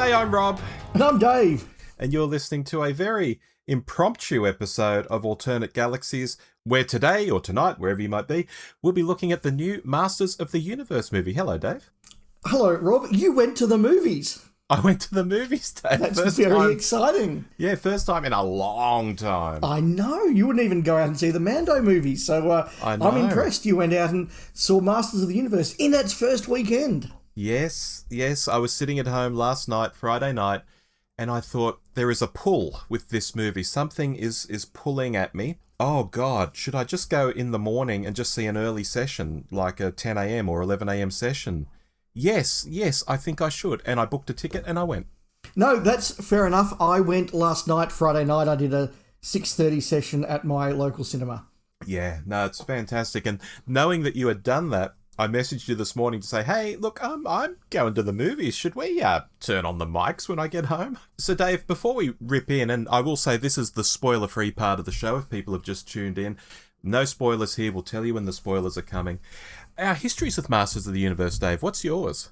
G'day, I'm Rob. And I'm Dave. And you're listening to a very impromptu episode of Alternate Galaxies, where today, or tonight, wherever you might be, we'll be looking at the new Masters of the Universe movie. Hello, Dave. Hello, Rob. You went to the movies. I went to the movies, Dave. That's very exciting. Yeah, first time in a long time. I know. You wouldn't even go out and see the Mando movie, so I'm impressed you went out and saw Masters of the Universe in its first weekend. Yes. I was sitting at home last night, Friday night, and I thought, there is a pull with this movie. Something is pulling at me. Oh, God, should I just go in the morning and just see an early session, like a 10 a.m. or 11 a.m. session? Yes, I think I should. And I booked a ticket and I went. No, that's fair enough. I went last night, Friday night. I did a 6:30 session at my local cinema. Yeah, no, it's fantastic. And knowing that you had done that, I messaged you this morning to say, hey, look, I'm going to the movies. Should we turn on the mics when I get home? So, Dave, before we rip in, and I will say this is the spoiler-free part of the show if people have just tuned in. No spoilers here. We'll tell you when the spoilers are coming. Our histories with Masters of the Universe, Dave, what's yours?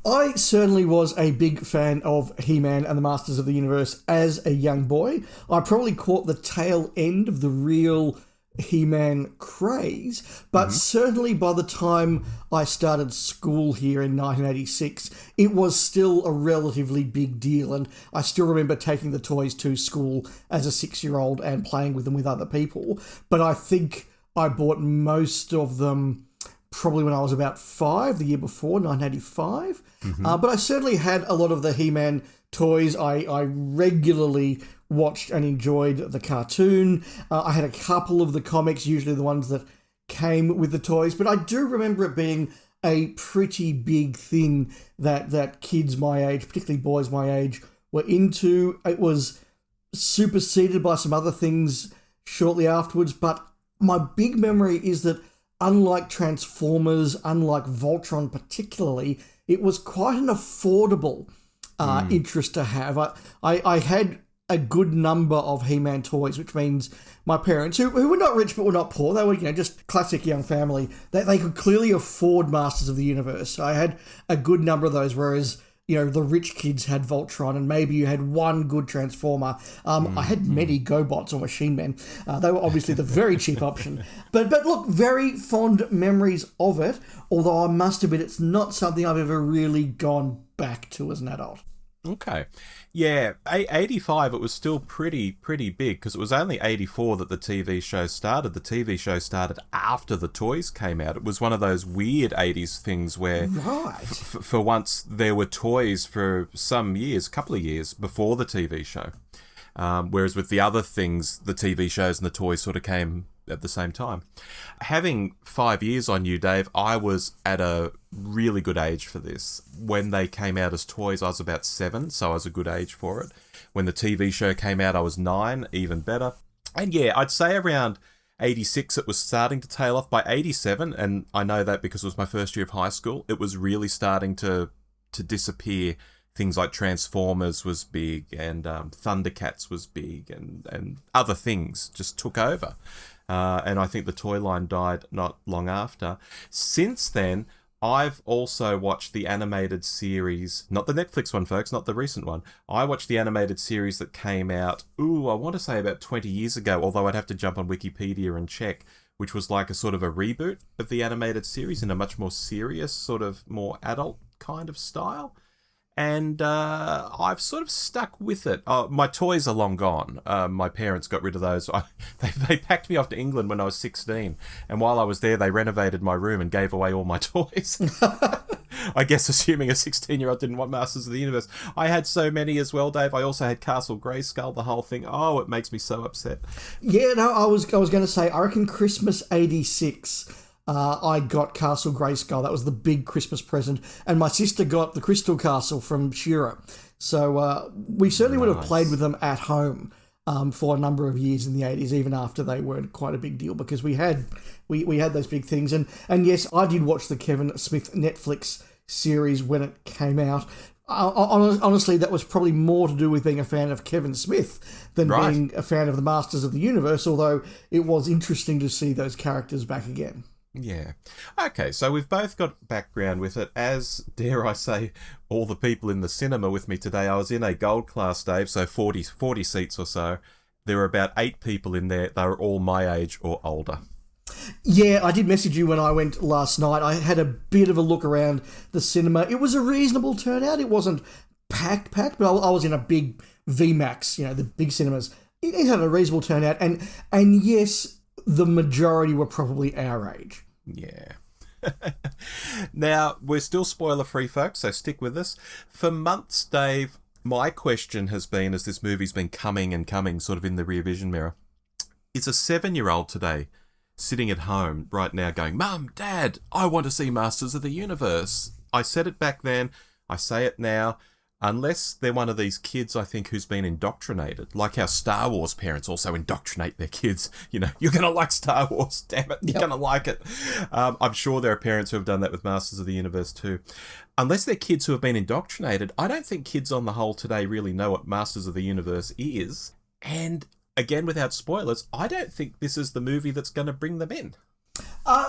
I certainly was a big fan of He-Man and the Masters of the Universe as a young boy. I probably caught the tail end of the real He-Man craze, but certainly by the time I started school here in 1986, it was still a relatively big deal, and I still remember taking the toys to school as a 6-year-old and playing with them with other people. But I think I bought most of them probably when I was about 5, the year before, 1985. But I certainly had a lot of the He-Man toys. I regularly watched and enjoyed the cartoon. I had a couple of the comics, usually the ones that came with the toys. But I do remember it being a pretty big thing that kids my age, particularly boys my age, were into. It was superseded by some other things shortly afterwards. But my big memory is that unlike Transformers, unlike Voltron particularly, it was quite an affordable interest to have. I had a good number of He-Man toys, which means my parents, who were not rich but were not poor, they were just classic young family, they could clearly afford Masters of the Universe. So I had a good number of those, whereas the rich kids had Voltron and maybe you had one good Transformer. I had many GoBots or Machine Men. They were obviously the very cheap option. But look, very fond memories of it, although I must admit it's not something I've ever really gone back to as an adult. Okay. Yeah, 85, it was still pretty big, because it was only 84 that the TV show started. The TV show started after the toys came out. It was one of those weird 80s things where, for once, there were toys for some years, couple of years, before the TV show. Whereas with the other things, the TV shows and the toys sort of came at the same time. Having 5 years on you, Dave, I was at a really good age for this. When they came out as toys, I was about 7, so I was a good age for it. When the TV show came out, I was 9, even better. And yeah, I'd say around 86 it was starting to tail off. By 87, and I know that because it was my first year of high school, it was really starting to disappear. Things like Transformers was big, and Thundercats was big, and other things just took over. And I think the toy line died not long after. Since then, I've also watched the animated series, not the Netflix one, folks, not the recent one. I watched the animated series that came out, I want to say about 20 years ago, although I'd have to jump on Wikipedia and check, which was like a sort of a reboot of the animated series in a much more serious, sort of more adult kind of style. And I've sort of stuck with it. My toys are long gone. My parents got rid of those. They packed me off to England when I was 16. And while I was there, they renovated my room and gave away all my toys. I guess assuming a 16-year-old didn't want Masters of the Universe. I had so many as well, Dave. I also had Castle Grayskull, the whole thing. Oh, it makes me so upset. Yeah, no, I was going to say, I reckon Christmas 86... I got Castle Grayskull. That was the big Christmas present. And my sister got the Crystal Castle from Shearer. So we certainly would have played with them at home for a number of years in the 80s, even after they weren't quite a big deal, because we had those big things. And yes, I did watch the Kevin Smith Netflix series when it came out. Honestly, that was probably more to do with being a fan of Kevin Smith than being a fan of the Masters of the Universe, although it was interesting to see those characters back again. Yeah. Okay, so we've both got background with it. As, dare I say, all the people in the cinema with me today, I was in a gold class, Dave, so 40 seats or so. There were about 8 people in there. They were all my age or older. Yeah, I did message you when I went last night. I had a bit of a look around the cinema. It was a reasonable turnout. It wasn't packed, but I was in a big VMAX, the big cinemas. It had a reasonable turnout, and yes, the majority were probably our age. Yeah. Now, we're still spoiler-free, folks, so stick with us. For months, Dave, my question has been, as this movie's been coming and coming sort of in the rear vision mirror, is a 7-year-old today sitting at home right now going, Mum, Dad, I want to see Masters of the Universe. I said it back then, I say it now. Unless they're one of these kids, I think, who's been indoctrinated, like how Star Wars parents also indoctrinate their kids. You're going to like Star Wars, damn it, you're going to like it. I'm sure there are parents who have done that with Masters of the Universe too. Unless they're kids who have been indoctrinated, I don't think kids on the whole today really know what Masters of the Universe is. And again, without spoilers, I don't think this is the movie that's going to bring them in.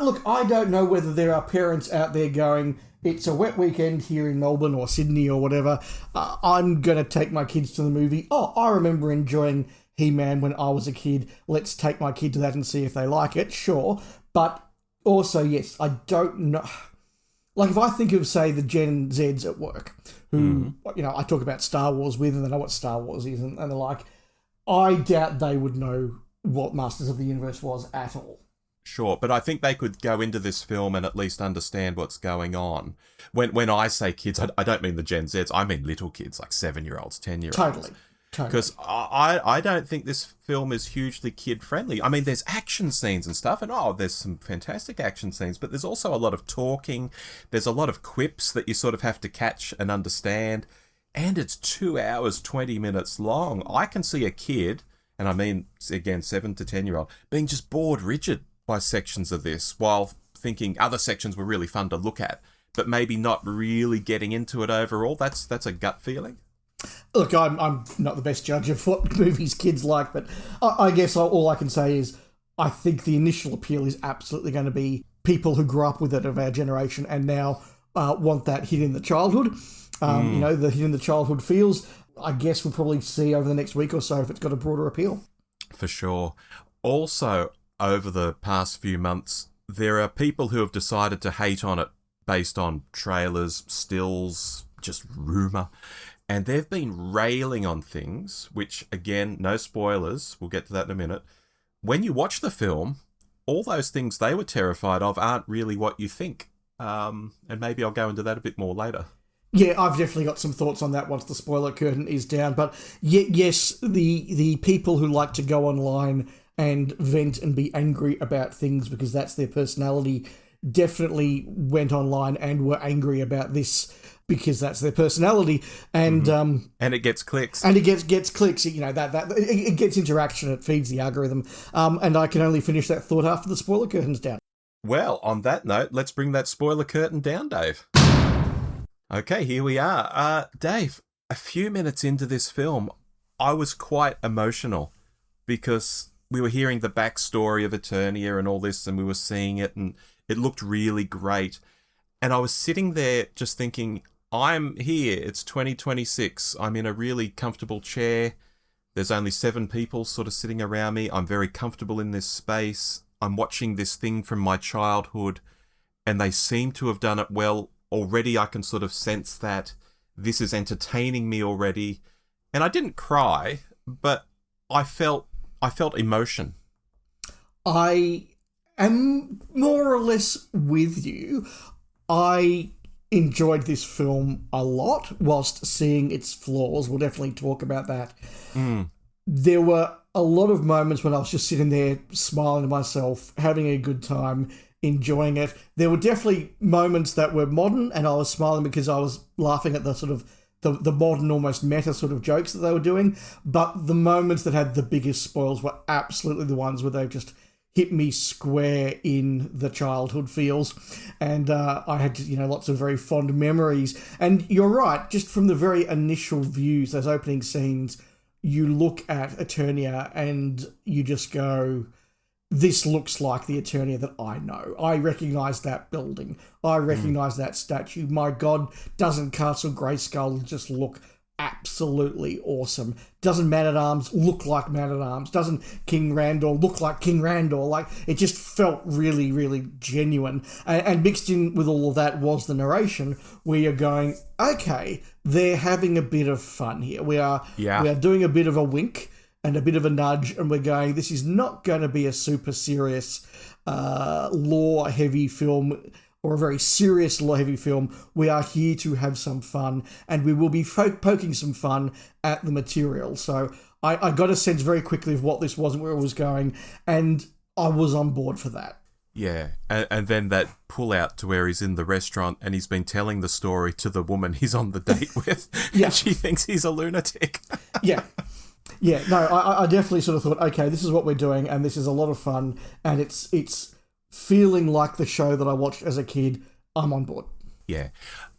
Look, I don't know whether there are parents out there going, it's a wet weekend here in Melbourne or Sydney or whatever. I'm going to take my kids to the movie. Oh, I remember enjoying He-Man when I was a kid. Let's take my kid to that and see if they like it. Sure. But also, yes, I don't know. Like if I think of, say, the Gen Zs at work, who, I talk about Star Wars with and they know what Star Wars is and they're like, I doubt they would know what Masters of the Universe was at all. Sure, but I think they could go into this film and at least understand what's going on. When I say kids, I don't mean the Gen Zs, I mean little kids, like 7-year-olds, 10-year-olds. Totally. Because I don't think this film is hugely kid-friendly. I mean, there's action scenes and stuff, and there's some fantastic action scenes, but there's also a lot of talking. There's a lot of quips that you sort of have to catch and understand. And it's 2 hours, 20 minutes long. I can see a kid, and I mean, again, 7 to 10-year-old, being just bored rigid by sections of this, while thinking other sections were really fun to look at, but maybe not really getting into it overall. That's a gut feeling. Look, I'm not the best judge of what movies kids like, but I guess all I can say is I think the initial appeal is absolutely going to be people who grew up with it of our generation and now want that hit in the childhood. The hit in the childhood feels. I guess we'll probably see over the next week or so if it's got a broader appeal. For sure. Also, over the past few months, there are people who have decided to hate on it based on trailers, stills, just rumour. And they've been railing on things, which, again, no spoilers, we'll get to that in a minute. When you watch the film, all those things they were terrified of aren't really what you think. And maybe I'll go into that a bit more later. Yeah, I've definitely got some thoughts on that once the spoiler curtain is down. But yes, the people who like to go online and vent and be angry about things because that's their personality definitely went online and were angry about this because that's their personality. And and it gets clicks. And it gets clicks. It gets interaction. It feeds the algorithm. And I can only finish that thought after the spoiler curtain's down. Well, on that note, let's bring that spoiler curtain down, Dave. Okay, here we are. Dave, a few minutes into this film, I was quite emotional because we were hearing the backstory of Eternia and all this, and we were seeing it, and it looked really great. And I was sitting there just thinking, I'm here. It's 2026. I'm in a really comfortable chair. There's only 7 people sort of sitting around me. I'm very comfortable in this space. I'm watching this thing from my childhood, and they seem to have done it well. Already I can sort of sense that this is entertaining me already. And I didn't cry, but I felt emotion. I am more or less with you. I enjoyed this film a lot whilst seeing its flaws. We'll definitely talk about that. There were a lot of moments when I was just sitting there smiling to myself, having a good time, enjoying it. There were definitely moments that were modern and I was smiling because I was laughing at the sort of the modern, almost meta sort of jokes that they were doing. But the moments that had the biggest spoils were absolutely the ones where they just hit me square in the childhood feels. And I had, lots of very fond memories. And you're right, just from the very initial views, those opening scenes, you look at Eternia and you just go, this looks like the Eternia that I know. I recognise that building. I recognise that statue. My God, doesn't Castle Grayskull just look absolutely awesome? Doesn't Man-at-Arms look like Man-at-Arms? Doesn't King Randor look like King Randor? Like, it just felt really, really genuine. And mixed in with all of that was the narration, where you're going, okay, they're having a bit of fun here. We are doing a bit of a wink and a bit of a nudge, and we're going, this is not going to be a super serious lore-heavy film or a very serious lore-heavy film. We are here to have some fun, and we will be poking some fun at the material. So I got a sense very quickly of what this was and where it was going, and I was on board for that. Yeah, and then that pull out to where he's in the restaurant and he's been telling the story to the woman he's on the date with, and she thinks he's a lunatic. Yeah, no, I definitely sort of thought, okay, this is what we're doing, and this is a lot of fun, and it's feeling like the show that I watched as a kid. I'm on board. Yeah.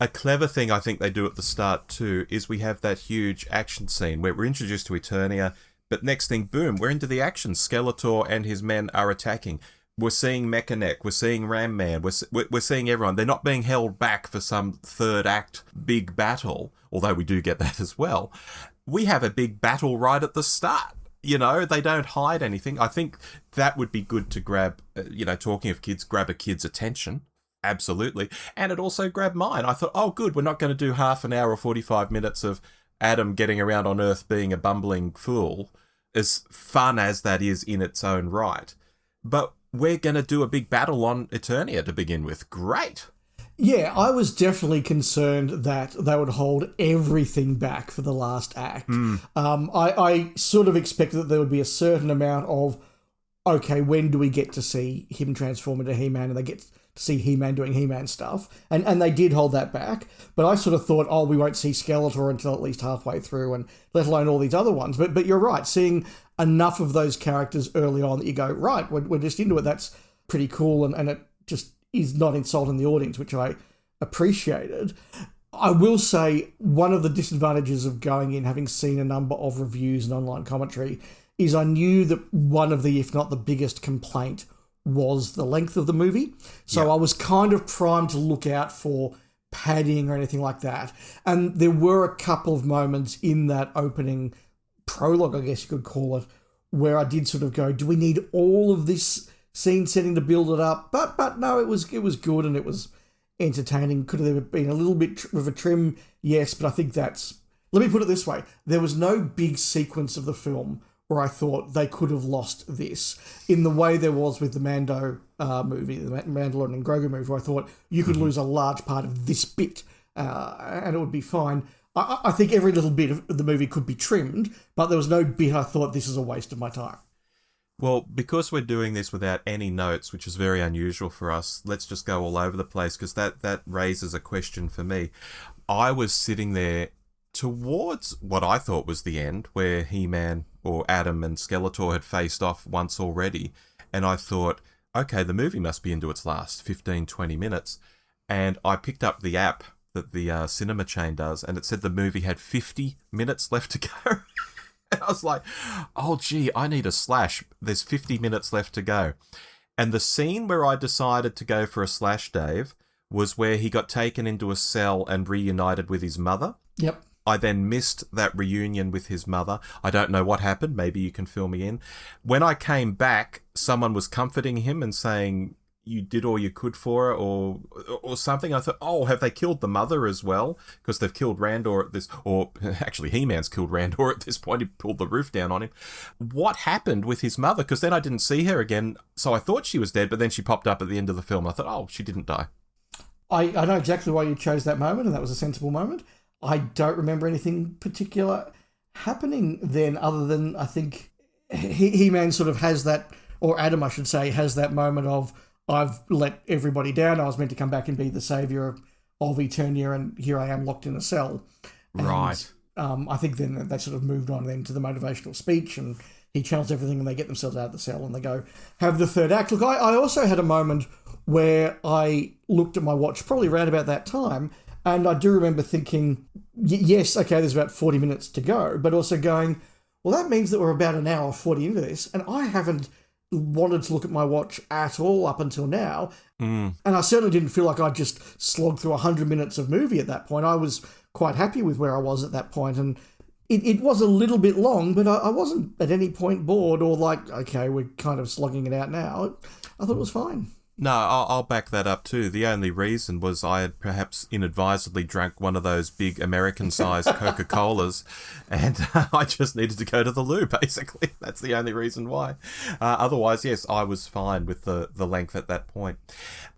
A clever thing I think they do at the start too is we have that huge action scene where we're introduced to Eternia, but next thing, boom, we're into the action. Skeletor and his men are attacking. We're seeing Mechanic, we're seeing Ram Man, we're seeing everyone. They're not being held back for some third act big battle, although we do get that as well. We have a big battle right at the start. You know, they don't hide anything. I think that would be good to grab, talking of kids, grab a kid's attention. Absolutely. And it also grabbed mine. I thought, oh, good, we're not going to do half an hour or 45 minutes of Adam getting around on Earth being a bumbling fool, as fun as that is in its own right. But we're going to do a big battle on Eternia to begin with. Great. Yeah, I was definitely concerned that they would hold everything back for the last act. I sort of expected that there would be a certain amount of, okay, when do we get to see him transform into He-Man, and they get to see He-Man doing He-Man stuff. And they did hold that back. But I sort of thought, oh, we won't see Skeletor until at least halfway through, and let alone all these other ones. But you're right, seeing enough of those characters early on that you go, right, we're just into it. That's pretty cool, and it just is not insulting the audience, which I appreciated. I will say one of the disadvantages of going in, having seen a number of reviews and online commentary, is I knew that one of the, if not the biggest complaint, was the length of the movie. So I was kind of primed to look out for padding or anything like that. And there were a couple of moments in that opening prologue, I guess you could call it, where I did sort of go, do we need all of this scene setting to build it up? But no, it was good, and it was entertaining. Could have been a little bit of a trim, yes, but I think let me put it this way, there was no big sequence of the film where I thought they could have lost this, in the way there was with the Mando movie, the Mandalorian and Grogu movie, where I thought you could lose a large part of this bit, and it would be fine. I think every little bit of the movie could be trimmed, but there was no bit I thought this is a waste of my time. Well, because we're doing this without any notes, which is very unusual for us, let's just go all over the place, because that raises a question for me. I was sitting there towards what I thought was the end, where He-Man or Adam and Skeletor had faced off once already, and I thought, okay, the movie must be into its last 15, 20 minutes, and I picked up the app that the cinema chain does, and it said the movie had 50 minutes left to go. And I was like, oh, gee, I need a slash. There's 50 minutes left to go. And the scene where I decided to go for a slash, Dave, was where he got taken into a cell and reunited with his mother. Yep. I then missed that reunion with his mother. I don't know what happened. Maybe you can fill me in. When I came back, someone was comforting him and saying, you did all you could for her, or something. I thought, oh, have they killed the mother as well? Because they've killed Randor at this, or actually He-Man's killed Randor at this point. He pulled the roof down on him. What happened with his mother? Because then I didn't see her again, so I thought she was dead, but then she popped up at the end of the film. I thought, oh, she didn't die. I know exactly why you chose that moment, and that was a sensible moment. I don't remember anything particular happening then, other than I think He-Man sort of has that, or Adam, I should say, has that moment of, I've let everybody down. I was meant to come back and be the saviour of Eternia, and here I am locked in a cell. And, right. I think then they sort of moved on then to the motivational speech, and he channels everything, and they get themselves out of the cell, and they go have the third act. Look, I also had a moment where I looked at my watch probably around about that time, and I do remember thinking, yes, okay, there's about 40 minutes to go, but also going, well, that means that we're about an hour 40 into this, and I haven't wanted to look at my watch at all up until now. Mm. And I certainly didn't feel like I just slogged through 100 minutes of movie at that point. I was quite happy with where I was at that point, and it was a little bit long, but I wasn't at any point bored or like, okay, we're kind of slogging it out now. I thought it was fine. No, I'll back that up too. The only reason was I had perhaps inadvisedly drank one of those big American-sized Coca-Colas, and I just needed to go to the loo, basically. That's the only reason why. Otherwise, yes, I was fine with the length at that point.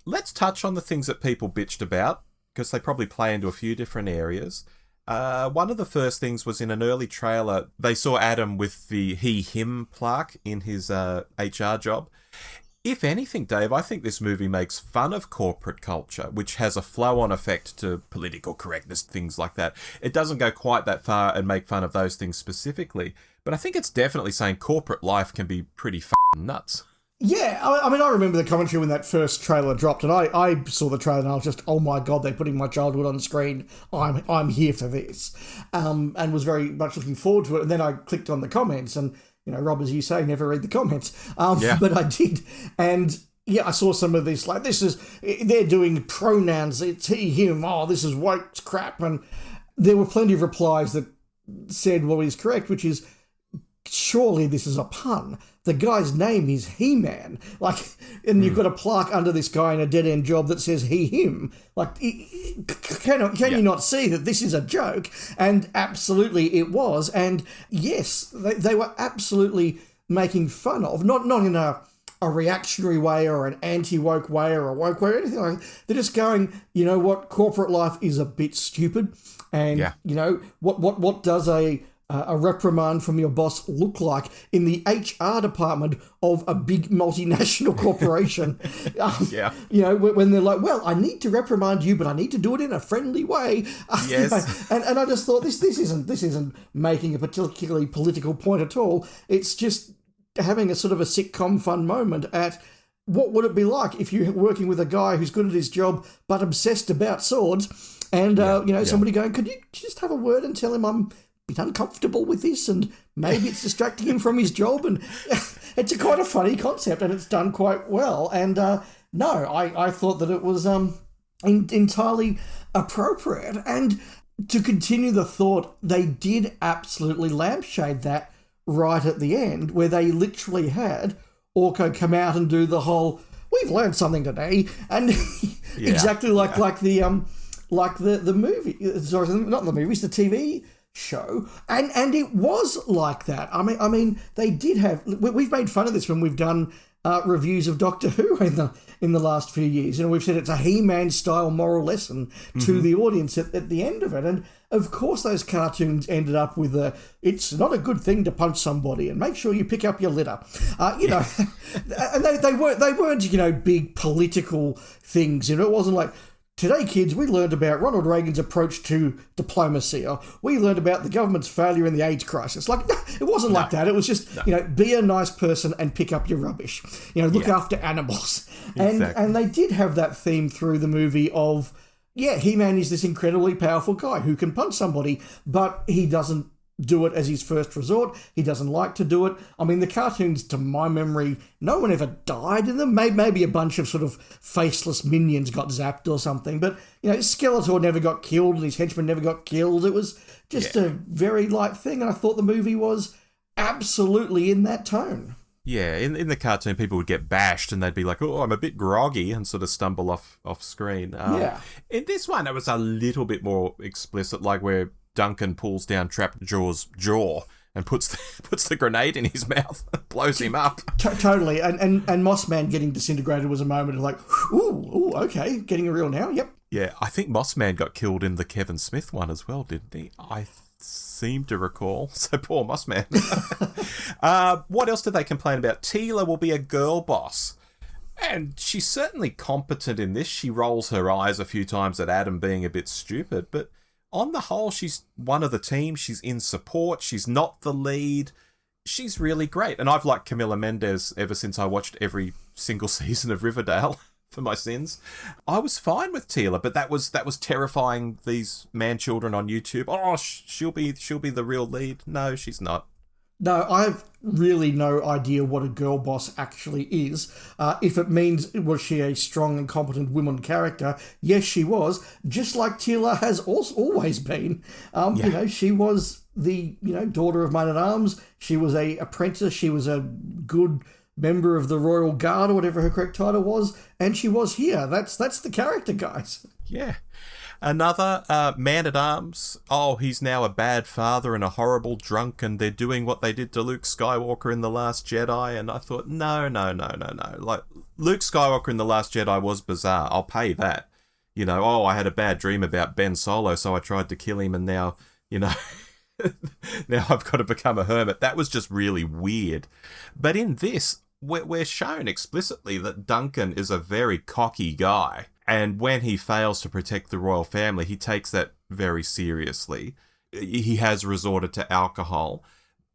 Let's touch on the things that people bitched about, because they probably play into a few different areas. One of the first things was in an early trailer, they saw Adam with the he-him plaque in his HR job. If anything, Dave, I think this movie makes fun of corporate culture, which has a flow-on effect to political correctness, things like that. It doesn't go quite that far and make fun of those things specifically, but I think it's definitely saying corporate life can be pretty f***ing nuts. Yeah, I mean, I remember the commentary when that first trailer dropped, and I saw the trailer and I was just, oh my God, they're putting my childhood on screen. I'm here for this. And was very much looking forward to it. And then I clicked on the comments and, Rob, as you say, never read the comments. Yeah. But I did. And yeah, I saw some of this, like, they're doing pronouns, it's he, him, oh, this is white crap. And there were plenty of replies that said what is correct, which is, surely this is a pun. The guy's name is He-Man. And you've got a plaque under this guy in a dead-end job that says he, him. Can you not see that this is a joke? And absolutely it was. And yes, they were absolutely making fun of, not in a reactionary way or an anti-woke way or a woke way or anything like that. They're just going, you know what, corporate life is a bit stupid. And, what does a reprimand from your boss look like in the HR department of a big multinational corporation? When they're like, well, I need to reprimand you, but I need to do it in a friendly way. Yes. And I just thought this isn't making a particularly political point at all. It's just having a sort of a sitcom fun moment at what would it be like if you're working with a guy who's good at his job but obsessed about swords, and somebody going, could you just have a word and tell him I'm bit uncomfortable with this, and maybe it's distracting him from his job, and it's a quite a funny concept, and it's done quite well. And I thought that it was entirely appropriate. And to continue the thought, they did absolutely lampshade that right at the end, where they literally had Orko come out and do the whole, we've learned something today, and exactly like the movie, sorry, not the movies, the TV show, and it was like that. I mean, they did have. We've made fun of this when we've done reviews of Doctor Who in the last few years. We've said it's a He-Man style moral lesson to the audience at the end of it. And of course, those cartoons ended up with it's not a good thing to punch somebody, and make sure you pick up your litter. And they weren't big political things. It wasn't like, today, kids, we learned about Ronald Reagan's approach to diplomacy, or we learned about the government's failure in the AIDS crisis. It wasn't like that. It was just, be a nice person and pick up your rubbish. Look after animals. And they did have that theme through the movie of, He-Man is this incredibly powerful guy who can punch somebody, but he doesn't do it as his first resort. He doesn't like to do it. I mean, the cartoons, to my memory, no one ever died in them. Maybe a bunch of sort of faceless minions got zapped or something. But, Skeletor never got killed and his henchmen never got killed. It was just a very light thing. And I thought the movie was absolutely in that tone. Yeah, in the cartoon, people would get bashed and they'd be like, oh, I'm a bit groggy, and sort of stumble off screen. In this one, it was a little bit more explicit, like where Duncan pulls down Trapjaw's jaw and puts the grenade in his mouth and blows him up. Totally. And Mossman getting disintegrated was a moment of like, ooh, okay, getting real now, yep. Yeah, I think Mossman got killed in the Kevin Smith one as well, didn't he? I seem to recall. So poor Mossman. What else did they complain about? Teela will be a girl boss. And she's certainly competent in this. She rolls her eyes a few times at Adam being a bit stupid, but on the whole, she's one of the team. She's in support. She's not the lead. She's really great. And I've liked Camila Mendes ever since I watched every single season of Riverdale for my sins. I was fine with Teela, but that was terrifying these man children on YouTube. Oh, she'll be the real lead. No, she's not. No, I've really no idea what a girl boss actually is. If it means, was she a strong and competent woman character? Yes, she was. Just like Tila has also always been. You know, she was the daughter of men-at-arms. She was a apprentice. She was a good member of the Royal Guard or whatever her correct title was, and she was here. That's the character, guys. Yeah. Another man-at-arms. Oh, he's now a bad father and a horrible drunk, and they're doing what they did to Luke Skywalker in The Last Jedi, and I thought, no. Like, Luke Skywalker in The Last Jedi was bizarre. I'll pay that. You know, oh, I had a bad dream about Ben Solo, so I tried to kill him, and now, now I've got to become a hermit. That was just really weird. But in this, we're shown explicitly that Duncan is a very cocky guy. And when he fails to protect the royal family, he takes that very seriously. He has resorted to alcohol.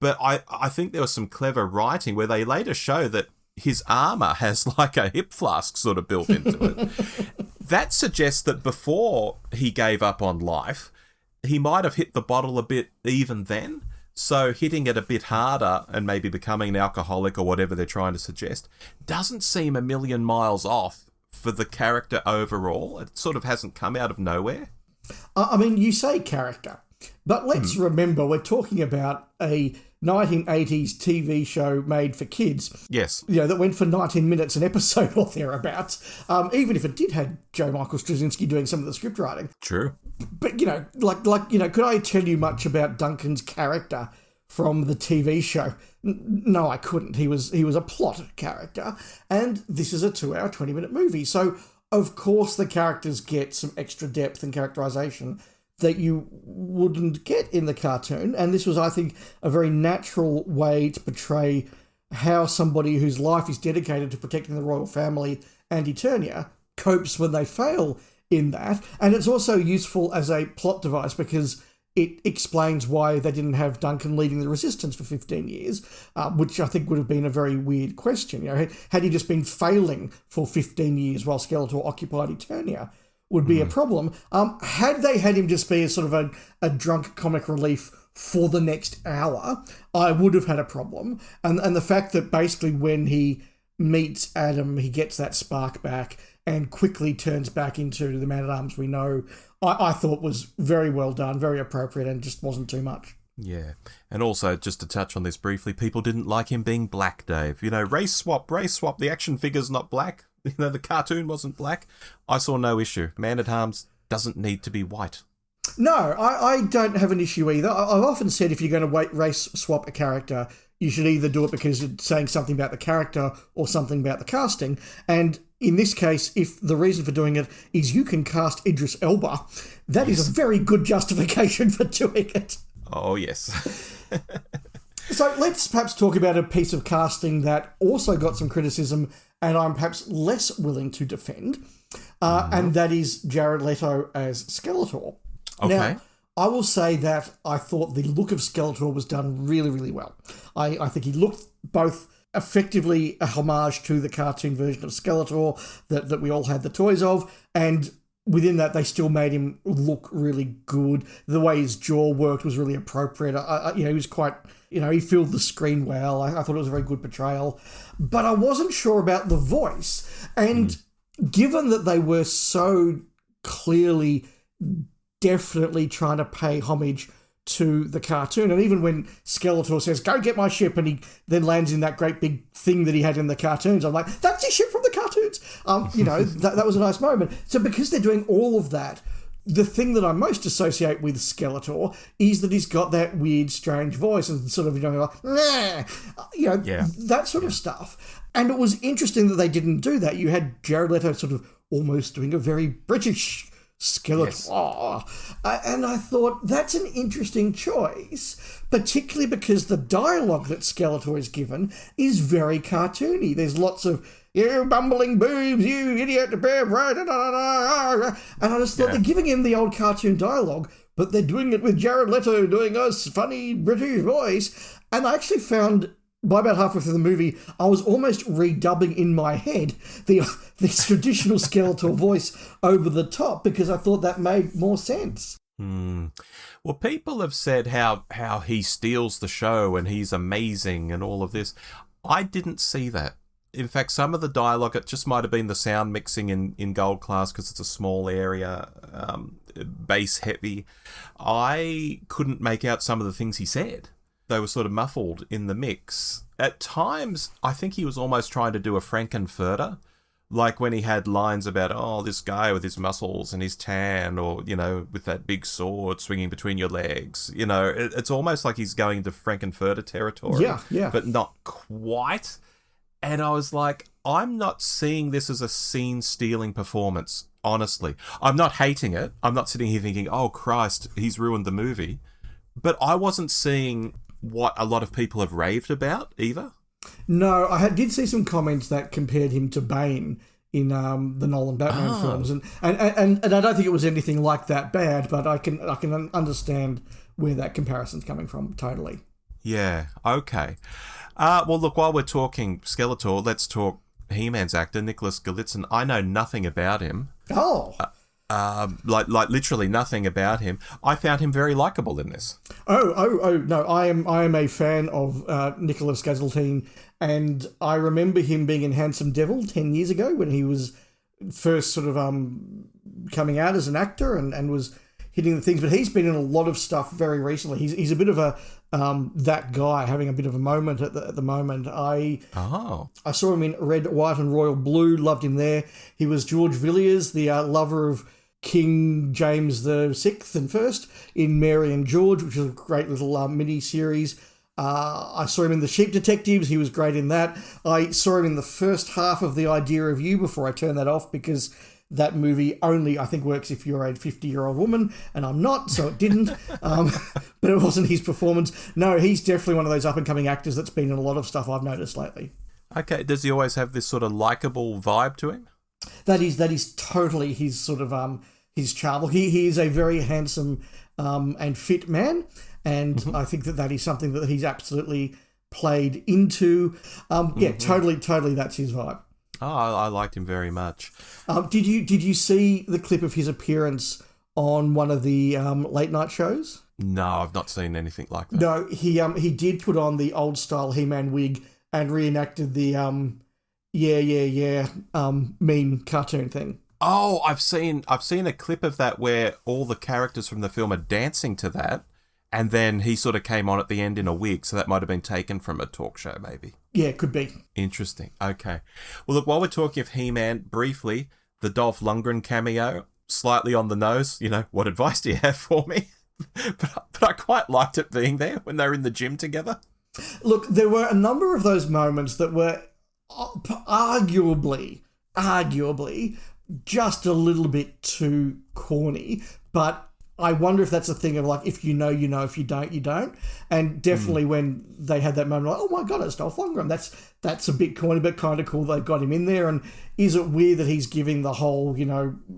But I think there was some clever writing where they later show that his armour has like a hip flask sort of built into it. That suggests that before he gave up on life, he might have hit the bottle a bit even then. So hitting it a bit harder and maybe becoming an alcoholic or whatever they're trying to suggest doesn't seem a million miles off for the character overall. It sort of hasn't come out of nowhere. I mean, you say character, but let's remember we're talking about a 1980s TV show made for kids. Yes. That went for 19 minutes an episode or thereabouts, even if it did have Joe Michael Straczynski doing some of the script writing. True. But, could I tell you much about Duncan's character from the TV show? No, I couldn't. He was a plot character, and this is a 2-hour, 20-minute movie. So, of course, the characters get some extra depth and characterization that you wouldn't get in the cartoon. And this was, I think, a very natural way to portray how somebody whose life is dedicated to protecting the royal family and Eternia copes when they fail in that. And it's also useful as a plot device because it explains why they didn't have Duncan leading the resistance for 15 years, which I think would have been a very weird question. Had he just been failing for 15 years while Skeletor occupied Eternia, would be a problem. Had they had him just be a sort of a drunk comic relief for the next hour, I would have had a problem. And the fact that basically when he meets Adam, he gets that spark back and quickly turns back into the man-at-arms we know, I thought was very well done, very appropriate, and just wasn't too much. Yeah. And also, just to touch on this briefly, people didn't like him being black, Dave. Race swap, the action figure's not black. The cartoon wasn't black. I saw no issue. Man-at-Arms doesn't need to be white. No, I don't have an issue either. I've often said if you're going to race swap a character, you should either do it because you're saying something about the character or something about the casting. And in this case, if the reason for doing it is you can cast Idris Elba, that is a very good justification for doing it. Oh, yes. So let's perhaps talk about a piece of casting that also got some criticism and I'm perhaps less willing to defend, and that is Jared Leto as Skeletor. Okay. Now, I will say that I thought the look of Skeletor was done really, really well. I think he looked both effectively a homage to the cartoon version of Skeletor that we all had the toys of, and within that they still made him look really good. The way his jaw worked was really appropriate. He was quite, he filled the screen well. I thought it was a very good portrayal. But I wasn't sure about the voice. And given that they were so clearly, definitely trying to pay homage to the cartoon, and even when Skeletor says, "Go get my ship," and he then lands in that great big thing that he had in the cartoons, I'm like, that's his ship from the cartoons. That was a nice moment. So because they're doing all of that, the thing that I most associate with Skeletor is that he's got that weird, strange voice and sort of, that sort of stuff. And it was interesting that they didn't do that. You had Jared Leto sort of almost doing a very British Skeletor. Yes. And I thought that's an interesting choice, particularly because the dialogue that Skeletor is given is very cartoony. There's lots of, "You bumbling boobs, you idiot, and I just thought they're giving him the old cartoon dialogue, but they're doing it with Jared Leto doing a funny British voice. And I actually found, by about halfway through the movie, I was almost redubbing in my head the traditional Skeletor voice over the top because I thought that made more sense. Hmm. Well, people have said how he steals the show and he's amazing and all of this. I didn't see that. In fact, some of the dialogue, it just might have been the sound mixing in Gold Class because it's a small area, bass heavy. I couldn't make out some of the things he said. They were sort of muffled in the mix. At times, I think he was almost trying to do a Frankenfurter, like when he had lines about, oh, this guy with his muscles and his tan, or, you know, with that big sword swinging between your legs. You know, it's almost like he's going into Frankenfurter territory. Yeah. But not quite. And I was like, I'm not seeing this as a scene-stealing performance, honestly. I'm not hating it. I'm not sitting here thinking, oh, Christ, he's ruined the movie. But I wasn't seeing what a lot of people have raved about either. No, I did see some comments that compared him to Bane in the Nolan Batman films, and I don't think it was anything like that bad, but I can understand where that comparison's coming from, totally. Yeah, okay. Well, look, while we're talking Skeletor, let's talk He-Man's actor, Nicholas Galitzin. I know nothing about him. Oh. Like literally nothing about him. I found him very likable in this. Oh, no, I am a fan of Nicholas Galitzin, and I remember him being in Handsome Devil 10 years ago when he was first sort of coming out as an actor and was hitting the things, but he's been in a lot of stuff very recently. He's a bit of a that guy having a bit of a moment at the moment. I saw him in Red, White and Royal Blue, loved him there. He was George Villiers, the lover of King James VI and First in Mary and George, which is a great little mini-series. I saw him in The Sheep Detectives. He was great in that. I saw him in the first half of The Idea of You before I turned that off because that movie only, I think, works if you're a 50-year-old woman, and I'm not, so it didn't. But it wasn't his performance. No, he's definitely one of those up-and-coming actors that's been in a lot of stuff I've noticed lately. Okay, does he always have this sort of likeable vibe to him? That is totally his sort of his charm. He is a very handsome and fit man, and I think that is something that he's absolutely played into. Yeah, totally, that's his vibe. Oh, I liked him very much. Did you see the clip of his appearance on one of the late night shows? No, I've not seen anything like that. No, he did put on the old style He-Man wig and reenacted the meme cartoon thing. Oh, I've seen a clip of that where all the characters from the film are dancing to that, and then he sort of came on at the end in a wig, so that might have been taken from a talk show, maybe. Yeah, could be. Interesting. Okay. Well, look, while we're talking of He-Man, briefly, the Dolph Lundgren cameo, slightly on the nose. You know, what advice do you have for me? but I quite liked it being there when they were in the gym together. Look, there were a number of those moments that were arguably just a little bit too corny, but I wonder if that's a thing of like, if you know, if you don't, you don't. And definitely when they had that moment, like, oh my God, it's Dolph Lundgren. That's a bit corny, but kind of cool they've got him in there. And is it weird that he's giving the whole,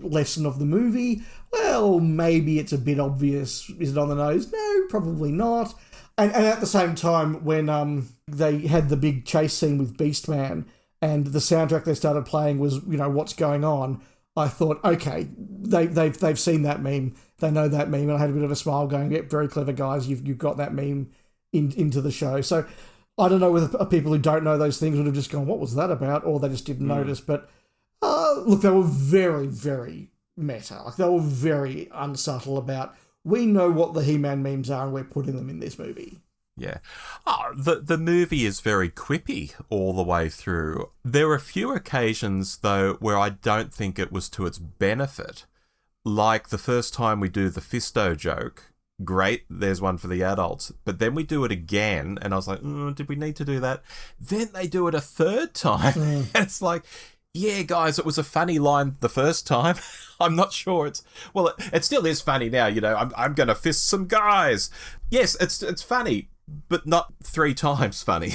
lesson of the movie? Well, maybe it's a bit obvious. Is it on the nose? No, probably not. And at the same time, when they had the big chase scene with Beastman and the soundtrack they started playing was, What's Going On, I thought, okay, they've seen that meme. They know that meme, and I had a bit of a smile going, yeah, very clever guys, you've got that meme into the show. So I don't know whether people who don't know those things would have just gone, what was that about? Or they just didn't notice. But look, they were very, very meta. Like, they were very unsubtle about, we know what the He-Man memes are and we're putting them in this movie. Yeah. Oh, the movie is very quippy all the way through. There were a few occasions, though, where I don't think it was to its benefit. Like the first time we do the Fisto joke. Great, there's one for the adults. But then we do it again, and I was like, did we need to do that? Then they do it a third time. And it's like, yeah, guys, it was a funny line the first time. I'm not sure it still is funny now, I'm going to fist some guys. Yes, it's funny, but not 3 times funny.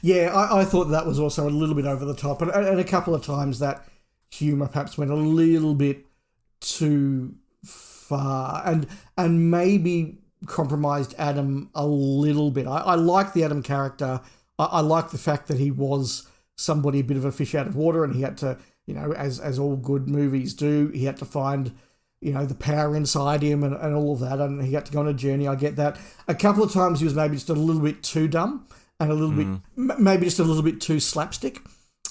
Yeah, I thought that was also a little bit over the top. And a couple of times that humour perhaps went a little bit too far and maybe compromised Adam a little bit. I like the Adam character. I like the fact that he was somebody a bit of a fish out of water, and he had to, as all good movies do, he had to find the power inside him and all of that, and he had to go on a journey. I get that. A couple of times he was maybe just a little bit too dumb and a little bit, maybe just a little bit too slapstick.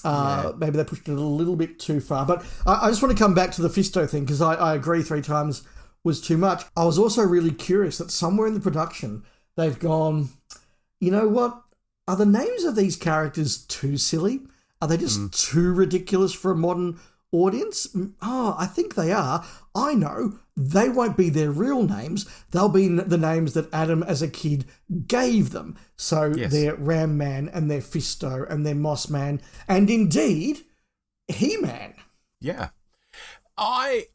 Maybe they pushed it a little bit too far. But I just want to come back to the Fisto thing, because I agree 3 times was too much. I was also really curious that somewhere in the production they've gone, you know what? Are the names of these characters too silly? Are they just too ridiculous for a modern audience? Oh, I think they are. I know. They won't be their real names. They'll be the names that Adam as a kid gave them. So they're Ram Man and they're Fisto and they're Moss Man and indeed He-Man. Yeah. I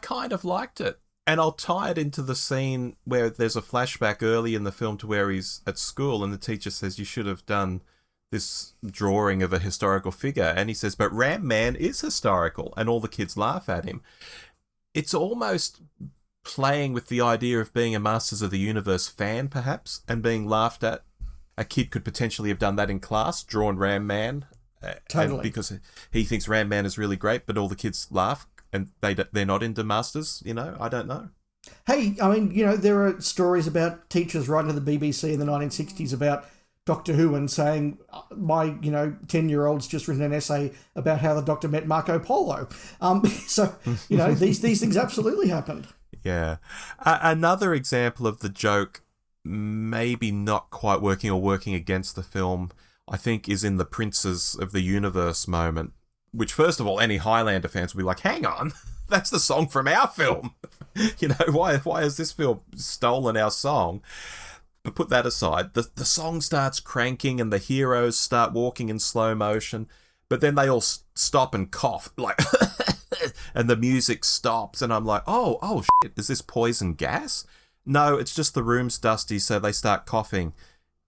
kind of liked it. And I'll tie it into the scene where there's a flashback early in the film to where he's at school and the teacher says, you should have done this drawing of a historical figure. And he says, but Ram Man is historical. And all the kids laugh at him. It's almost playing with the idea of being a Masters of the Universe fan, perhaps, and being laughed at. A kid could potentially have done that in class, drawn Ram Man. Totally. Because he thinks Ram Man is really great, but all the kids laugh. And they're not into Masters, I don't know. Hey, I mean, there are stories about teachers writing to the BBC in the 1960s about Doctor Who and saying, my, 10-year-old's just written an essay about how the Doctor met Marco Polo. So, these things absolutely happened. Yeah. Another example of the joke maybe not quite working or working against the film, I think, is in the Princes of the Universe moment. Which, first of all, any Highlander fans will be like, hang on, that's the song from our film. Why has this film stolen our song? But put that aside, the song starts cranking and the heroes start walking in slow motion, but then they all stop and cough, like, and the music stops, and I'm like, oh shit, is this poison gas? No, it's just the room's dusty, so they start coughing.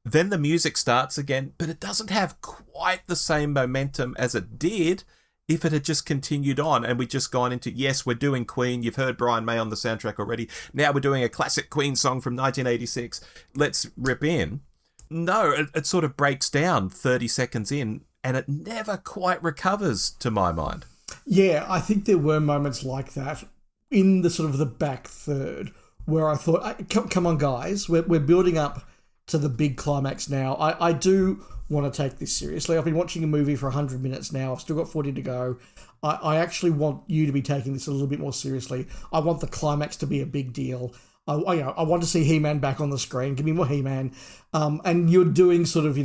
Then the music starts again, but it doesn't have quite the same momentum as it did if it had just continued on and we'd just gone into, yes, we're doing Queen. You've heard Brian May on the soundtrack already. Now we're doing a classic Queen song from 1986. Let's rip in. No, it sort of breaks down 30 seconds in and it never quite recovers, to my mind. Yeah, I think there were moments like that in the sort of the back third where I thought, come on, guys, we're building up to the big climax now. I do want to take this seriously. I've been watching a movie for 100 minutes now. I've still got 40 to go. I actually want you to be taking this a little bit more seriously. I want the climax to be a big deal. I want to see He-Man back on the screen. Give me more He-Man. And you're doing sort of,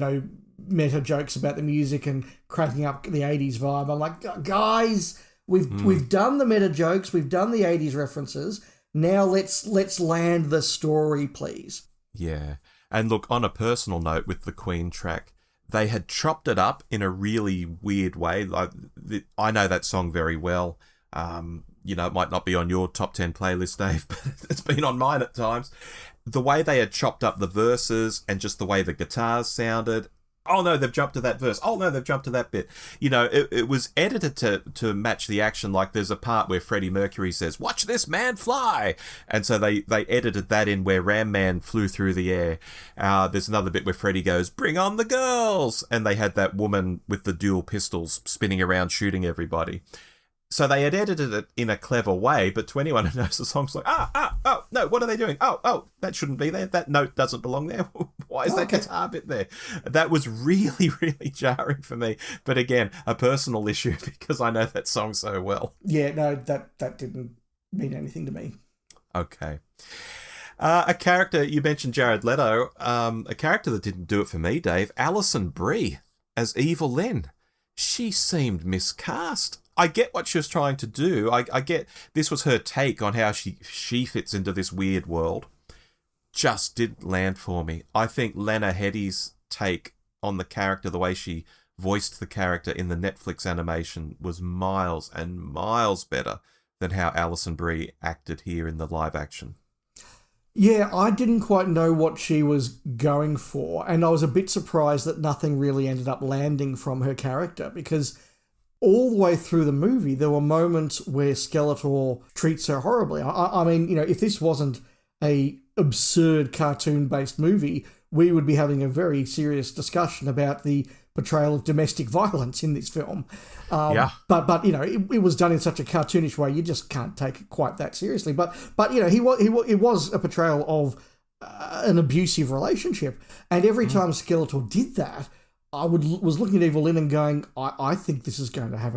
meta jokes about the music and cracking up the 80s vibe. I'm like, guys, we've done the meta jokes. We've done the 80s references. Now let's land the story, please. Yeah. And look, on a personal note with the Queen track, they had chopped it up in a really weird way. Like, I know that song very well. It might not be on your top 10 playlist, Dave, but it's been on mine at times. The way they had chopped up the verses and just the way the guitars sounded. Oh no, they've jumped to that verse. Oh no, they've jumped to that bit. It was edited to match the action. Like there's a part where Freddie Mercury says, "Watch this man fly," and so they edited that in where Ram Man flew through the air. There's another bit where Freddie goes, "Bring on the girls," and they had that woman with the dual pistols spinning around shooting everybody. So they had edited it in a clever way, but to anyone who knows the song's like, oh, no, what are they doing? Oh, that shouldn't be there. That note doesn't belong there. Why is that guitar bit there? That was really, really jarring for me. But again, a personal issue because I know that song so well. Yeah, no, that didn't mean anything to me. Okay. A character, you mentioned Jared Leto, a character that didn't do it for me, Dave, Alison Brie as Evil Lynn. She seemed miscast. I get what she was trying to do. I get this was her take on how she fits into this weird world. Just didn't land for me. I think Lena Headey's take on the character, the way she voiced the character in the Netflix animation, was miles and miles better than how Alison Brie acted here in the live action. Yeah, I didn't quite know what she was going for, and I was a bit surprised that nothing really ended up landing from her character, because all the way through the movie, there were moments where Skeletor treats her horribly. I mean, if this wasn't a absurd cartoon-based movie, we would be having a very serious discussion about the portrayal of domestic violence in this film. Yeah. But it was done in such a cartoonish way, you just can't take it quite that seriously. But it was a portrayal of an abusive relationship. And every time Skeletor did that, I was looking at Evelyn and going, I think this is going to have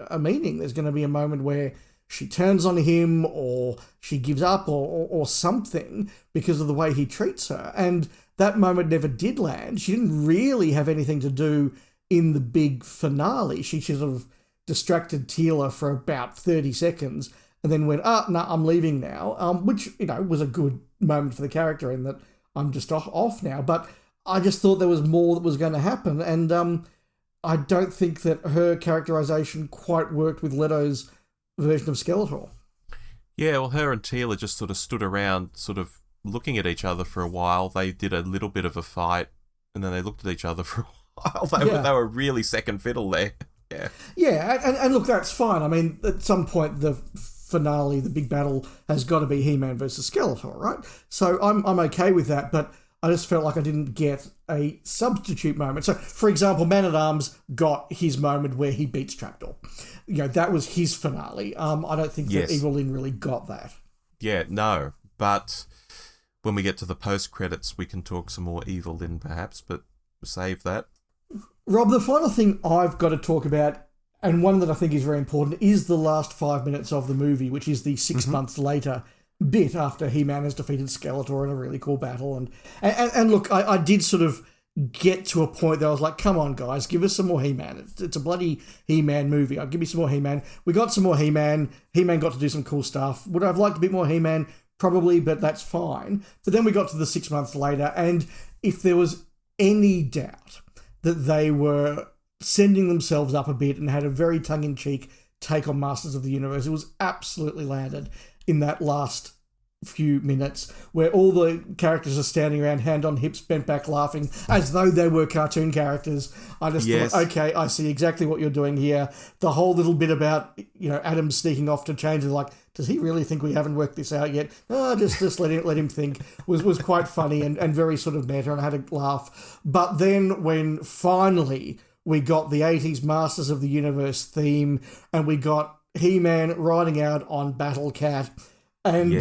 a meaning. There's going to be a moment where she turns on him or she gives up or something because of the way he treats her. And that moment never did land. She didn't really have anything to do in the big finale. She sort of distracted Teela for about 30 seconds and then went, no, I'm leaving now, which, was a good moment for the character in that I'm just off now. But I just thought there was more that was going to happen. And I don't think that her characterization quite worked with Leto's version of Skeletor. Yeah, well, her and Teela just sort of stood around sort of looking at each other for a while. They did a little bit of a fight, and then they looked at each other for a while. They were really second fiddle there. Yeah. Yeah, and look, that's fine. I mean, at some point, the finale, the big battle, has got to be He-Man versus Skeletor, right? So I'm okay with that, but I just felt like I didn't get a substitute moment. So, for example, Man-at-Arms got his moment where he beats Trapdoor. That was his finale. I don't think that Evelyn really got that. Yeah, no. But when we get to the post-credits, we can talk some more Evelyn, perhaps, but save that. Rob, the final thing I've got to talk about, and one that I think is very important, is the last 5 minutes of the movie, which is the 6 months later bit after He-Man has defeated Skeletor in a really cool battle. And look, I did sort of get to a point that I was like, come on, guys, give us some more He-Man. It's a bloody He-Man movie. I'll give me some more He-Man. We got some more He-Man. He-Man got to do some cool stuff. Would I have liked a bit more He-Man? Probably, but that's fine. But then we got to the 6 months later, and if there was any doubt that they were sending themselves up a bit and had a very tongue-in-cheek take on Masters of the Universe, it was absolutely landed in that last few minutes where all the characters are standing around, hand on hips, bent back, laughing as though they were cartoon characters. I just thought, okay, I see exactly what you're doing here. The whole little bit about, Adam sneaking off to change it, like, does he really think we haven't worked this out yet? No, just let him think, was quite funny and very sort of meta, and I had a laugh. But then when finally we got the 80s Masters of the Universe theme and we got He-Man riding out on Battle Cat, and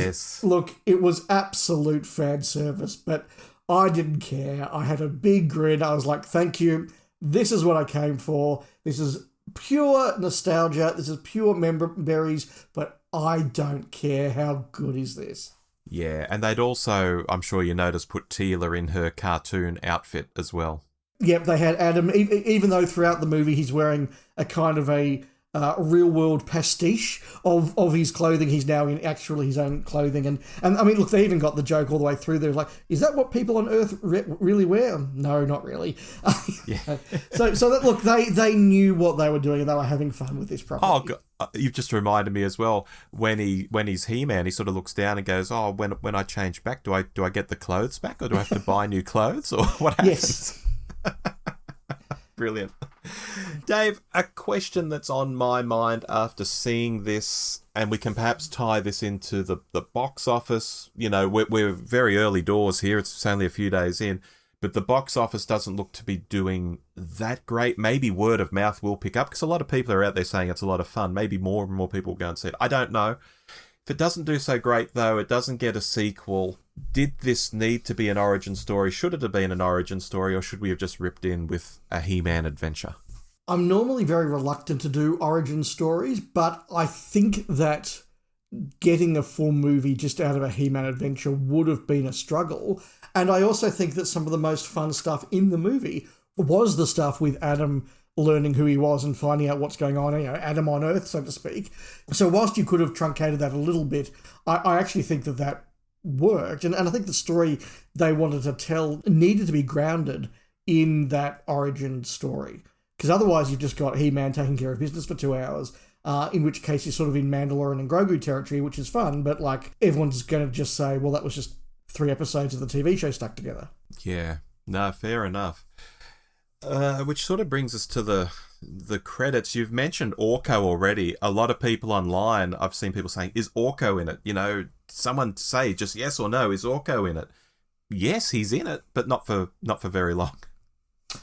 look, it was absolute fan service, but I didn't care. I had a big grin. I was like, thank you. This is what I came for. This is pure nostalgia. This is pure memories, but I don't care. How good is this? Yeah, and they'd also, I'm sure you noticed, put Teela in her cartoon outfit as well. Yep, they had Adam, even though throughout the movie he's wearing a kind of a real-world pastiche of his clothing. He's now in actually his own clothing. And I mean, look, they even got the joke all the way through. They're like, is that what people on Earth really wear? No, not really. Yeah. So that, look, they knew what they were doing and they were having fun with this property. Oh, God. You've just reminded me as well, when he's He-Man, he sort of looks down and goes, oh, when I change back, do I get the clothes back, or do I have to buy new clothes, or what happens? Yes. Brilliant. Dave, a question that's on my mind after seeing this, and we can perhaps tie this into the box office. We're very early doors here. It's only a few days in, but the box office doesn't look to be doing that great. Maybe word of mouth will pick up because a lot of people are out there saying it's a lot of fun. Maybe more and more people will go and see it. I don't know. If it doesn't do so great, though, it doesn't get a sequel. Did this need to be an origin story? Should it have been an origin story, or should we have just ripped in with a He-Man adventure? I'm normally very reluctant to do origin stories, but I think that getting a full movie just out of a He-Man adventure would have been a struggle. And I also think that some of the most fun stuff in the movie was the stuff with Adam learning who he was and finding out what's going on, Adam on Earth, so to speak. So whilst you could have truncated that a little bit, I actually think that worked. And I think the story they wanted to tell needed to be grounded in that origin story. Because otherwise you've just got He-Man taking care of business for 2 hours, in which case you're sort of in Mandalorian and Grogu territory, which is fun, but like everyone's going to just say, well, that was just 3 episodes of the TV show stuck together. Yeah, no, fair enough. Which sort of brings us to the credits. You've mentioned Orko already. A lot of people online, I've seen people saying, is Orko in it? Someone say just yes or no, is Orko in it? Yes, he's in it, but not for very long.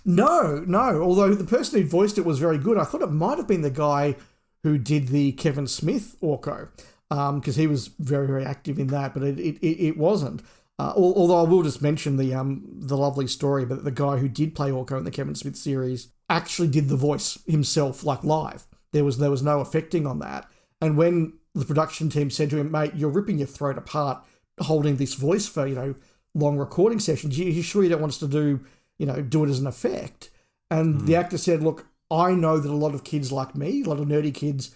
No. Although the person who voiced it was very good. I thought it might have been the guy who did the Kevin Smith Orko, because he was very, very active in that, but it wasn't. Although I will just mention the lovely story, but the guy who did play Orko in the Kevin Smith series actually did the voice himself, like live. There was no affecting on that. And when the production team said to him, "Mate, you're ripping your throat apart holding this voice for, long recording sessions. You sure you don't want us to do it as an effect?" And the actor said, "Look, I know that a lot of kids like me, a lot of nerdy kids,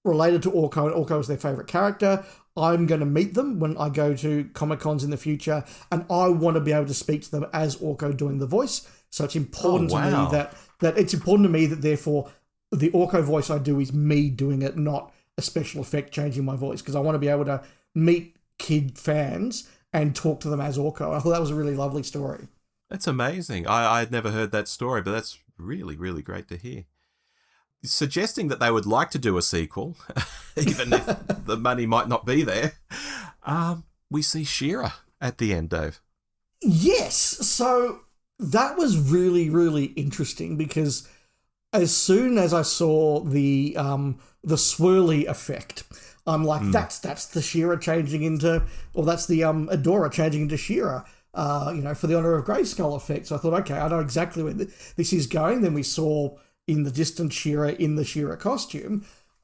related to Orko, and Orko is their favourite character. I'm going to meet them when I go to Comic-Cons in the future, and I want to be able to speak to them as Orko doing the voice. So it's important to me that it's important to me that therefore the Orko voice I do is me doing it, not a special effect changing my voice, because I want to be able to meet kid fans and talk to them as Orko." I thought that was a really lovely story. That's amazing. I had never heard that story, but that's really, really great to hear. Suggesting that they would like to do a sequel, even if the money might not be there, we see She-Ra at the end, Dave. Yes, so that was really, really interesting, because as soon as I saw the swirly effect, I'm like, that's the She-Ra changing into, or that's the Adora changing into She-Ra, for the Honor of Grayskull effect. So I thought, okay, I know exactly where this is going. Then we saw in the distance She-Ra in the She-Ra costume.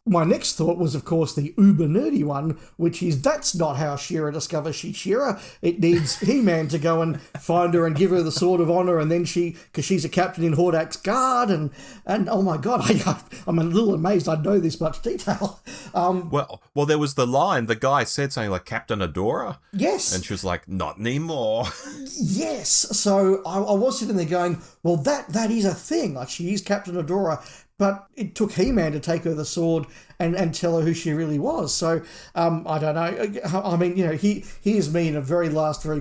My next thought was, of course, the uber nerdy one, which is that's not how She-Ra discovers she's She-Ra. It needs He-Man to go and find her and give her the Sword of Honor, and then because she's a captain in Hordak's guard, and oh my God, I'm a little amazed I know this much detail. Well, there was the line, the guy said something like Captain Adora. Yes. And she was like, not anymore. Yes. So I was sitting there going, well, that is a thing. Like, she is Captain Adora. But it took He-Man to take her the sword and tell her who she really was. So, I don't know. I mean, here's me in a very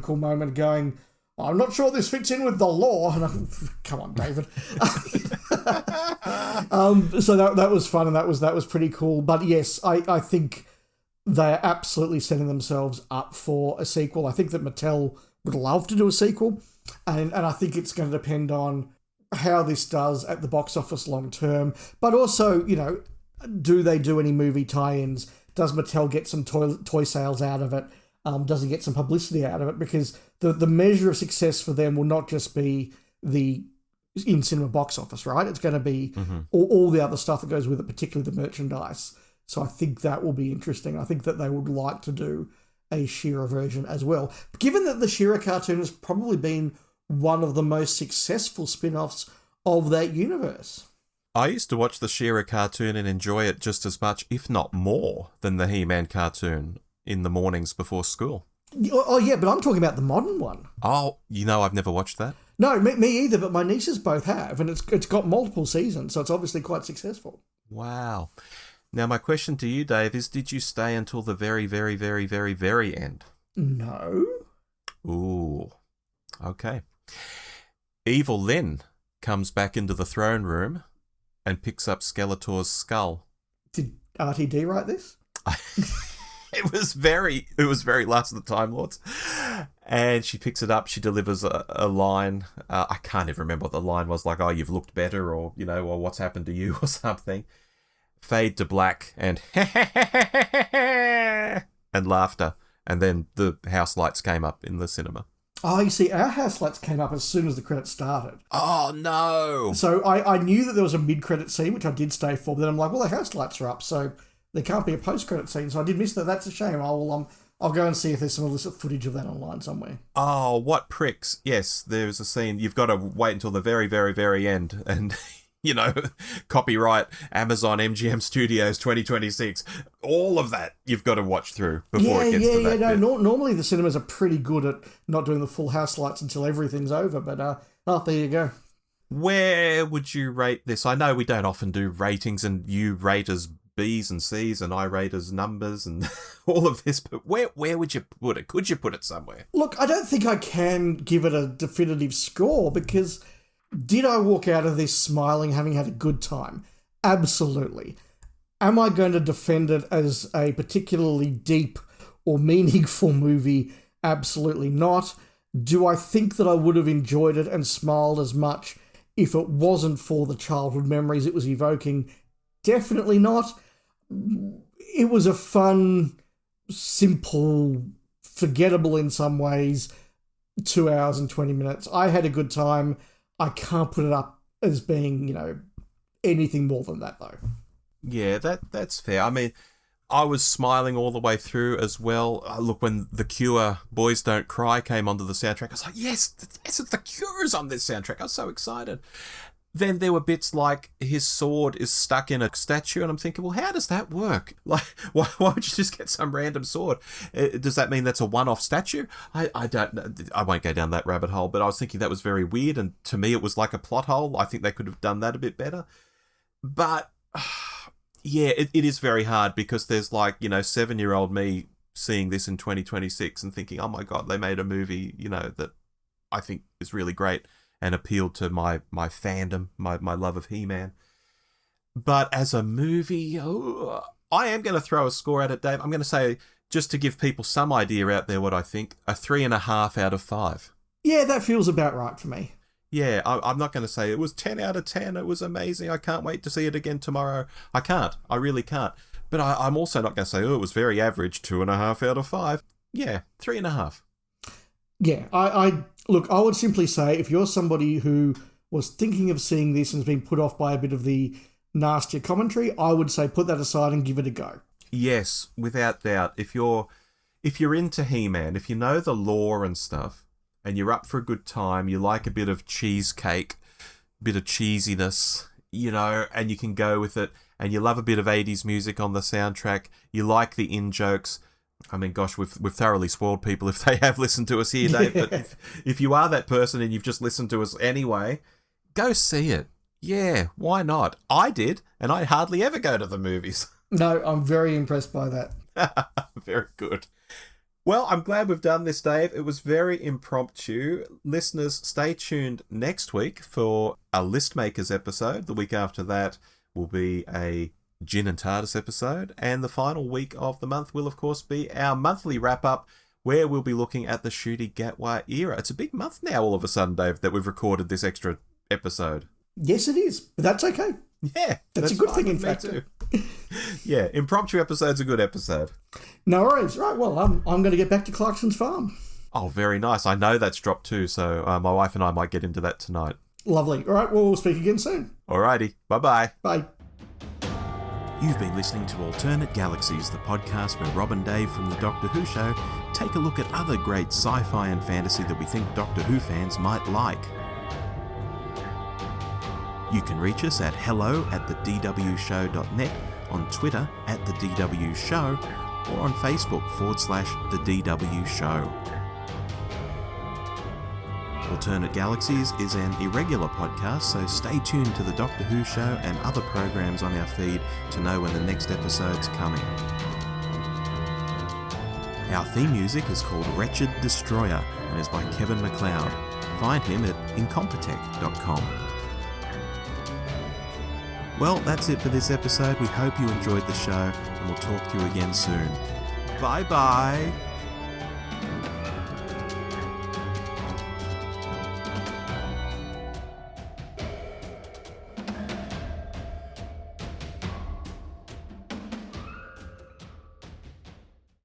cool moment going, I'm not sure this fits in with the law. And come on, David. So that was fun, and that was pretty cool. But yes, I think they're absolutely setting themselves up for a sequel. I think that Mattel would love to do a sequel, and I think it's going to depend on how this does at the box office long term, but also, do they do any movie tie-ins? Does Mattel get some toy sales out of it? Does it get some publicity out of it? Because the measure of success for them will not just be the in-cinema box office, right? It's going to be all the other stuff that goes with it, particularly the merchandise. So I think that will be interesting. I think that they would like to do a She-Ra version as well. Given that the She-Ra cartoon has probably been one of the most successful spin-offs of that universe. I used to watch the She-Ra cartoon and enjoy it just as much, if not more, than the He-Man cartoon in the mornings before school. Oh, yeah, but I'm talking about the modern one. Oh, I've never watched that. No, me either, but my nieces both have, and it's got multiple seasons, so it's obviously quite successful. Wow. Now, my question to you, Dave, is did you stay until the very, very, very, very, very end? No. Ooh. Okay. Evil Lyn comes back into the throne room and picks up Skeletor's skull. Did RTD write this? It was very Last of the Time Lords. And she picks it up, she delivers a line. I can't even remember what the line was, like, oh, you've looked better, or, or what's happened to you, or something. Fade to black, and and laughter. And then the house lights came up in the cinema. Oh, you see, our house lights came up as soon as the credits started. Oh, no. So I knew that there was a mid-credit scene, which I did stay for, but then I'm like, well, the house lights are up, so there can't be a post-credit scene. So I did miss that. That's a shame. I'll go and see if there's some illicit footage of that online somewhere. Oh, what pricks. Yes, there's a scene. You've got to wait until the very, very, very end, and... copyright Amazon MGM Studios 2026. All of that you've got to watch through before it gets to that bit. Normally the cinemas are pretty good at not doing the full house lights until everything's over, but there you go. Where would you rate this? I know we don't often do ratings, and you rate as B's and C's, and I rate as numbers and all of this, but where would you put it? Could you put it somewhere? Look, I don't think I can give it a definitive score, because... did I walk out of this smiling, having had a good time? Absolutely. Am I going to defend it as a particularly deep or meaningful movie? Absolutely not. Do I think that I would have enjoyed it and smiled as much if it wasn't for the childhood memories it was evoking. Definitely not. It was a fun, simple, forgettable in some ways, 2 hours and 20 minutes. I had a good time. I can't put it up as being, anything more than that, though. Yeah, that's fair. I mean, I was smiling all the way through as well. Look, when The Cure, Boys Don't Cry came onto the soundtrack, I was like, yes, it's The Cure is on this soundtrack. I was so excited. Then there were bits like his sword is stuck in a statue, and I'm thinking, well, how does that work? Like, why would you just get some random sword? Does that mean that's a one-off statue? I don't know. I won't go down that rabbit hole, but I was thinking that was very weird, and to me it was like a plot hole. I think they could have done that a bit better. But, yeah, it is very hard because there's 7-year-old me seeing this in 2026 and thinking, oh my God, they made a movie, that I think is really great and appealed to my fandom, my love of He-Man. But as a movie, I am going to throw a score at it, Dave. I'm going to say, just to give people some idea out there what I think, a 3.5 out of 5. Yeah, that feels about right for me. Yeah, I'm not going to say it was 10 out of 10. It was amazing. I can't wait to see it again tomorrow. I can't. I really can't. But I'm also not going to say, it was very average, 2.5 out of 5. Yeah, 3.5. Yeah, I look, I would simply say if you're somebody who was thinking of seeing this and has been put off by a bit of the nastier commentary, I would say put that aside and give it a go. Yes, without doubt. If you're into He-Man, if you know the lore and stuff, and you're up for a good time, you like a bit of cheesecake, bit of cheesiness, and you can go with it, and you love a bit of 80s music on the soundtrack, you like the in-jokes. I mean, gosh, we've thoroughly spoiled people if they have listened to us here, Dave. Yeah. But if you are that person and you've just listened to us anyway, go see it. Yeah, why not? I did, and I hardly ever go to the movies. No, I'm very impressed by that. Very good. Well, I'm glad we've done this, Dave. It was very impromptu. Listeners, stay tuned next week for a List Makers episode. The week after that will be a Gin and TARDIS episode, and the final week of the month will of course be our monthly wrap-up where we'll be looking at the Ncuti Gatwa era. It's a big month now all of a sudden, Dave, that we've recorded this extra episode. Yes, it is, but that's okay. Yeah, that's a good thing, in fact. Too. Yeah, impromptu episode's a good episode. No worries. Right, well, I'm going to get back to Clarkson's farm. Oh, very nice. I know that's dropped too, so my wife and I might get into that tonight. Lovely. All right, well, we'll speak again soon. Alrighty, bye-bye. Bye. You've been listening to Alternate Galaxies, the podcast where Rob and Dave from the Doctor Who show take a look at other great sci-fi and fantasy that we think Doctor Who fans might like. You can reach us at hello@thedwshow.net, on Twitter @thedwshow, or on Facebook /thedwshow. Alternate Galaxies is an irregular podcast, so stay tuned to the Doctor Who show and other programs on our feed to know when the next episode's coming. Our theme music is called Wretched Destroyer and is by Kevin MacLeod. Find him at incompetech.com. Well, that's it for this episode. We hope you enjoyed the show, and we'll talk to you again soon. Bye-bye!